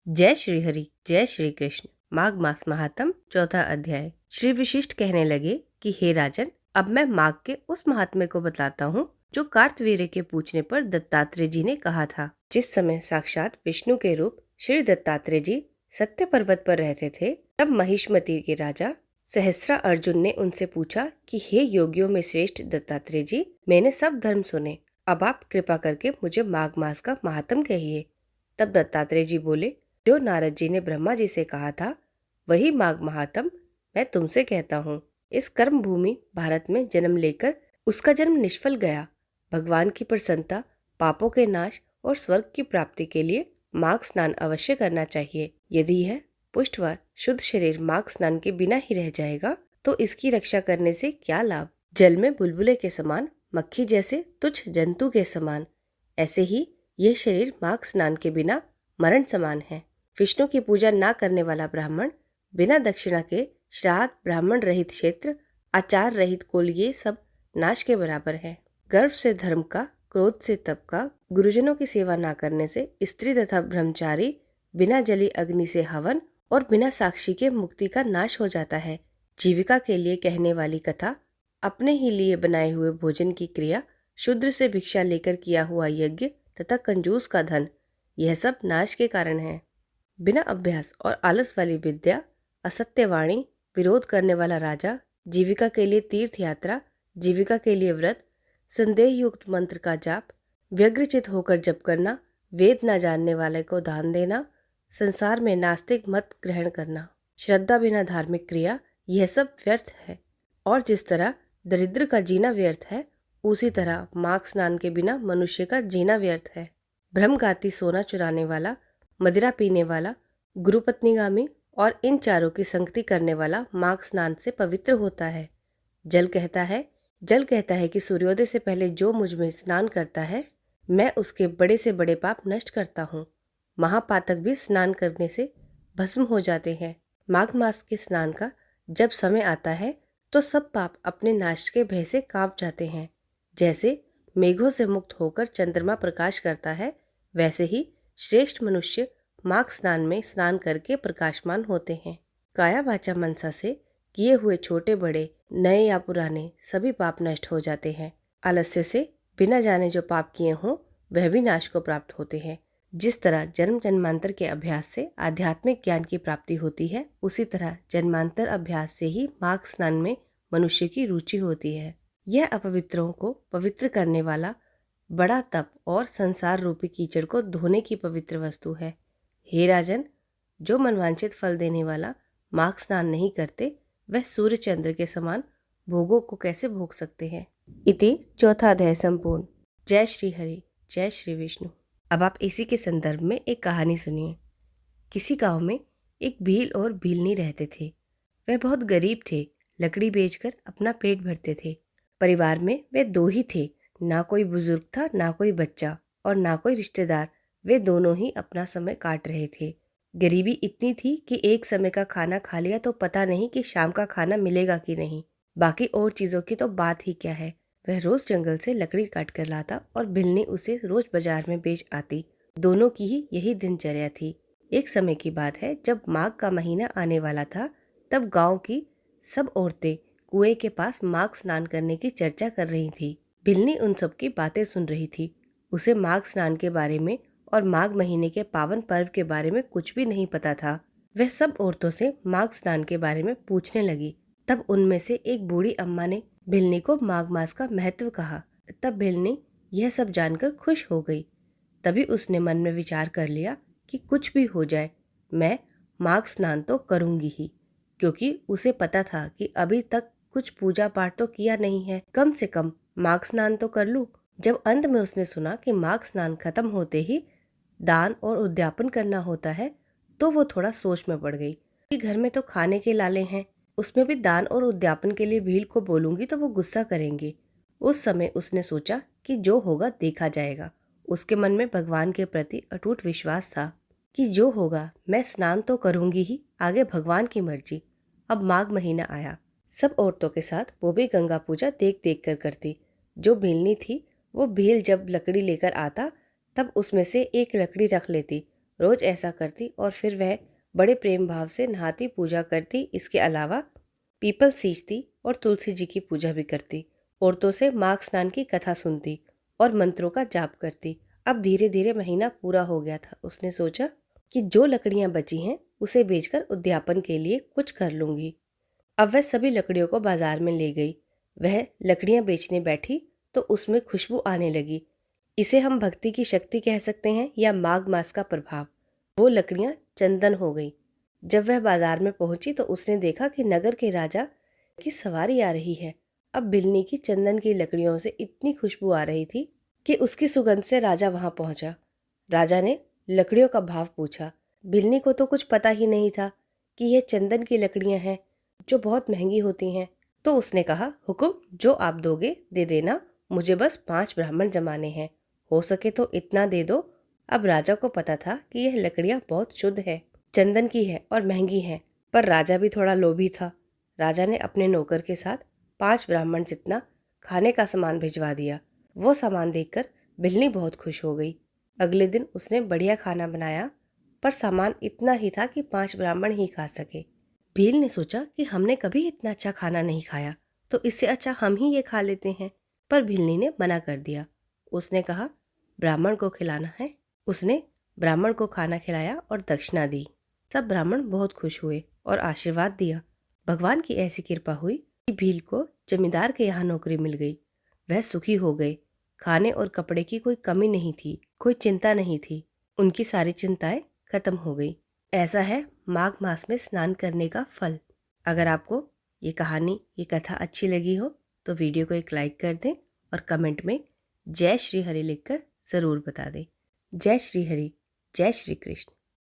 जय श्री हरि, जय श्री कृष्ण। माघ मास महात्म, चौथा अध्याय। श्री विशिष्ट कहने लगे कि हे राजन, अब मैं माघ के उस महात्म्य को बताता हूँ जो कार्तवीर्य के पूछने पर दत्तात्रेय जी ने कहा था। जिस समय साक्षात विष्णु के रूप श्री दत्तात्रेय जी सत्य पर्वत पर रहते थे, तब महिष्मति के राजा सहस्रा अर्जुन ने उनसे पूछा कि हे योगियों में श्रेष्ठ दत्तात्रेय जी, मैंने सब धर्म सुने, अब आप कृपा करके मुझे माघ मास का महात्म कहिए। तब दत्तात्रेय जी बोले, जो नारद जी ने ब्रह्मा जी से कहा था वही माघ महात्म मैं तुमसे कहता हूँ। इस कर्म भूमि भारत में जन्म लेकर उसका जन्म निष्फल गया। भगवान की प्रसन्नता, पापों के नाश और स्वर्ग की प्राप्ति के लिए माघ स्नान अवश्य करना चाहिए। यदि यह पुष्ट व शुद्ध शरीर माघ स्नान के बिना ही रह जाएगा तो इसकी रक्षा करने से क्या लाभ। जल में बुलबुले के समान, मक्खी जैसे तुच्छ जंतु के समान, ऐसे ही यह शरीर माघ स्नान के बिना मरण समान है। विष्णु की पूजा न करने वाला ब्राह्मण, बिना दक्षिणा के श्राद्ध, ब्राह्मण रहित क्षेत्र, आचार रहित कुल, ये सब नाश के बराबर है। गर्व से धर्म का, क्रोध से तप का, गुरुजनों की सेवा न करने से स्त्री तथा ब्रह्मचारी, बिना जली अग्नि से हवन और बिना साक्षी के मुक्ति का नाश हो जाता है। जीविका के लिए कहने वाली कथा, अपने ही लिए बनाए हुए भोजन की क्रिया, शूद्र से भिक्षा लेकर किया हुआ यज्ञ तथा कंजूस का धन, यह सब नाश के कारण है। बिना अभ्यास और आलस वाली विद्या, असत्य वाणी, विरोध करने वाला राजा, जीविका के लिए तीर्थ यात्रा, जीविका के लिए व्रत, संदेह युक्त मंत्र का जाप, व्यग्रचित होकर जप करना, वेद न जानने वाले को दान देना, संसार में नास्तिक मत ग्रहण करना, श्रद्धा बिना धार्मिक क्रिया, यह सब व्यर्थ है। और जिस तरह दरिद्र का जीना व्यर्थ है, उसी तरह माघ स्नान के बिना मनुष्य का जीना व्यर्थ है। ब्रह्मघाती, सोना चुराने वाला, मदिरा पीने वाला, गुरुपत्नीगामी और इन चारों की संगति करने वाला माघ स्नान से पवित्र होता है। जल कहता है कि सूर्योदय से पहले जो मुझ में स्नान करता है, मैं उसके बड़े से बड़े पाप नष्ट करता हूँ। महापातक भी स्नान करने से भस्म हो जाते हैं। माघ मास के स्नान का जब समय आता है तो सब पाप अपने नाश के भय से कांप जाते हैं। जैसे मेघों से मुक्त होकर चंद्रमा प्रकाश करता है, वैसे ही श्रेष्ठ मनुष्य माघ स्नान में स्नान करके प्रकाशमान होते हैं। काया वाचा मनसा से किए हुए छोटे बड़े, नए या पुराने, सभी पाप नष्ट हो जाते हैं। आलस्य से बिना जाने जो पाप किए हों वह भी नाश को प्राप्त होते हैं। जिस तरह जन्म जन्मांतर के अभ्यास से आध्यात्मिक ज्ञान की प्राप्ति होती है, उसी तरह जन्मांतर अभ्यास से ही माघ स्नान में मनुष्य की रुचि होती है। यह अपवित्रों को पवित्र करने वाला बड़ा तप और संसार रूपी कीचड़ को धोने की पवित्र वस्तु है। हे राजन, जो मनवांछित फल देने वाला माघ स्नान नहीं करते, वह सूर्य चंद्र के समान भोगों को कैसे भोग सकते हैं। इति चौथा अध्याय संपूर्ण। जय श्री हरि, जय श्री विष्णु। अब आप इसी के संदर्भ में एक कहानी सुनिए। किसी गांव में एक भील और भीलनी रहते थे। वह बहुत गरीब थे, लकड़ी बेचकर अपना पेट भरते थे। परिवार में वे दो ही थे, ना कोई बुजुर्ग था, ना कोई बच्चा और ना कोई रिश्तेदार। वे दोनों ही अपना समय काट रहे थे। गरीबी इतनी थी कि एक समय का खाना खा लिया तो पता नहीं कि शाम का खाना मिलेगा कि नहीं। बाकी और चीज़ों की तो बात ही क्या है। वह रोज जंगल से लकड़ी काट कर लाता और भिलनी उसे रोज बाजार में बेच आती। दोनों की ही यही दिनचर्या थी। एक समय की बात है, जब माघ का महीना आने वाला था, तब गांव की सब औरतें कुएं के पास माघ स्नान करने की चर्चा कर रही थी। भिलनी उन सब की बातें सुन रही थी। उसे माघ स्नान के बारे में और माघ महीने के पावन पर्व के बारे में कुछ भी नहीं पता था। वह सब औरतों से माघ स्नान के बारे में पूछने लगी। तब उनमें से एक बूढ़ी अम्मा ने भिलनी को माघ मास का महत्व कहा। तब भिलनी यह सब जानकर खुश हो गई। तभी उसने मन में विचार कर लिया कि कुछ भी हो जाए, मैं माघ स्नान तो करूंगी ही, क्योंकि उसे पता था कि अभी तक कुछ पूजा पाठ तो किया नहीं है, कम से कम माघ स्नान तो कर लूं। जब अंत में उसने सुना कि माघ स्नान खत्म होते ही दान और उद्यापन करना होता है, तो वो थोड़ा सोच में पड़ गई कि घर में तो खाने के लाले हैं, उसमें भी दान और उद्यापन के लिए भील को बोलूंगी तो वो गुस्सा करेंगे। उस समय उसने सोचा कि जो होगा देखा जाएगा। उसके मन में भगवान के प्रति अटूट विश्वास था कि जो होगा मैं स्नान तो करूंगी ही, आगे भगवान की मर्जी। अब माघ महीना आया। सब औरतों के साथ वो भी गंगा पूजा देख देख कर करती। जो भीलनी थी, वो भील जब लकड़ी लेकर आता तब उसमें से एक लकड़ी रख लेती, रोज ऐसा करती और फिर वह बड़े प्रेम भाव से नहाती, पूजा करती। इसके अलावा पीपल सींचती और तुलसी जी की पूजा भी करती। औरतों से माघ स्नान की कथा सुनती और मंत्रों का जाप करती। अब धीरे धीरे महीना पूरा हो गया था। उसने सोचा कि जो लकड़ियां बची हैं उसे बेचकर उद्यापन के लिए कुछ कर लूंगी। अब वह सभी लकड़ियों को बाजार में ले गई। वह लकड़ियां बेचने बैठी तो उसमें खुशबू आने लगी। इसे हम भक्ति की शक्ति कह सकते हैं या माघ मास का प्रभाव। वो लकड़ियां चंदन हो गई। जब वह बाजार में पहुंची तो उसने देखा कि नगर के राजा की सवारी आ रही है। अब बिलनी की चंदन की लकड़ियों से इतनी खुशबू आ रही थी कि उसकी सुगंध से राजा वहां पहुंचा। राजा ने लकड़ियों का भाव पूछा। बिलनी को तो कुछ पता ही नहीं था कि यह चंदन की लकड़ियां हैं जो बहुत महंगी होती हैं। तो उसने कहा, हुकुम, जो आप दोगे दे देना, मुझे बस 5 ब्राह्मण जमाने हैं, हो सके तो इतना दे दो। अब राजा को पता था कि यह लकड़ियां बहुत शुद्ध है, चंदन की है और महंगी है, पर राजा भी थोड़ा लोभी था। राजा ने अपने नौकर के साथ 5 ब्राह्मण जितना खाने का सामान भिजवा दिया। वो सामान देखकर बिल्ली बहुत खुश हो गई। अगले दिन उसने बढ़िया खाना बनाया, पर सामान इतना ही था कि 5 ब्राह्मण ही खा सके। भील ने सोचा कि हमने कभी इतना अच्छा खाना नहीं खाया, तो इससे अच्छा हम ही ये खा लेते हैं। पर भिलनी ने मना कर दिया। उसने कहा, ब्राह्मण को खिलाना है। उसने ब्राह्मण को खाना खिलाया और दक्षिणा दी। सब ब्राह्मण बहुत खुश हुए और आशीर्वाद दिया। भगवान की ऐसी कृपा हुई कि भील को जमींदार के यहाँ नौकरी मिल गई। वह सुखी हो गए। खाने और कपड़े की कोई कमी नहीं थी, कोई चिंता नहीं थी। उनकी सारी चिंताएं खत्म हो गई। ऐसा है माघ मास में स्नान करने का फल। अगर आपको ये कहानी, ये कथा अच्छी लगी हो तो वीडियो को एक लाइक कर दें और कमेंट में जय श्री हरि लिखकर ज़रूर बता दें। जय श्री हरि, जय श्री कृष्ण।